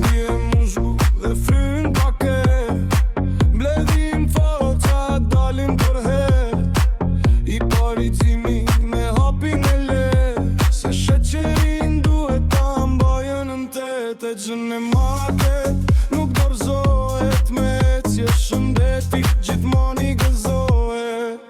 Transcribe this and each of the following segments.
bje mushku dhe fryn pake. Mbledhim forca, dalim për her. I paricimi me hapin e le. Se sheqerin duhet ta mbajën në tete. Gjën e maket nuk dorzohet me ecje. Shëndeti gjithmoni gëzohet.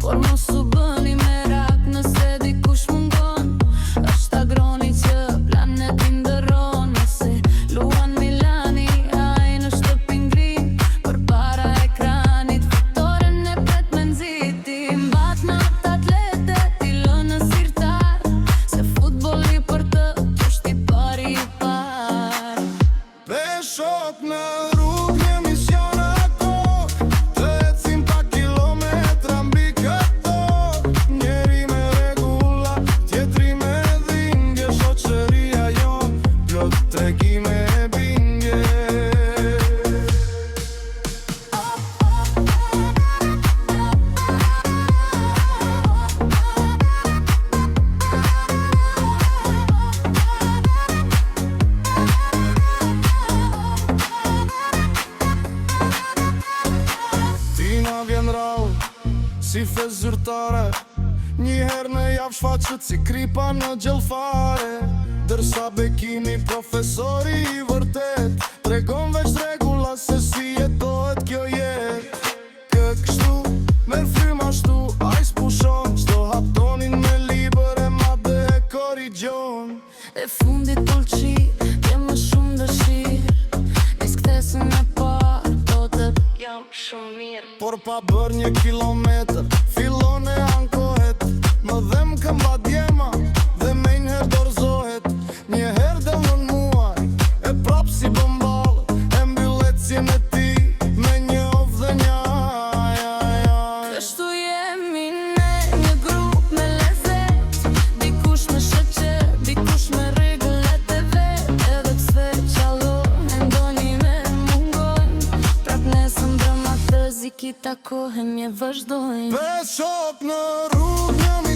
Por mos u bëni merak nëse dikush mungon. Është agroni që planetin ndërron. Nëse luan Milani, ai në shtëpi ngrin. Përpara ekranit fitoren e pret me nxiti. Mbat natë atletet i lënë sirtar. Se futbolli për të është i pari i par. Peshot në rrugë një mision akor. Të ecim pa kilometra mbi këto. Njeri me regula, tjetri me dhimbje. Shoqëria jon, plot tregime e bindje. Tina vjen rau, si fes zyrtare. Njëherë në javë shfaqet si kripa në gjelfare. Dërsa Bekimi profesori i vërtet tregon veç regula se si jetohet kjo jet. Kë kështu, merr frym ashtu, ai s'pushon. Çdo haptonin me libër e madhe e korrigjon. E fundit tulqi, ke më shumë dëshirë. Nis ktesën e parë, do të jam shumë mirë. Por pa bër 1 kilometër, fillon e ankohet. Më dhem këmba djema dhe me njëherë dorzohet. Njëherë dëllën muaj, e prap si bëmballë. E mbyll ecjen e ti me një of dhe një aj. Kështu jemi ne, një grup me lezet. Dikush me sheqer, dikush me rregullet e vet. Edhe pse qallon, e ndonjë me mungojnë. Prap nesër mbrëma të ziki takohem, je vazhdojnë. Peshot në rrugë një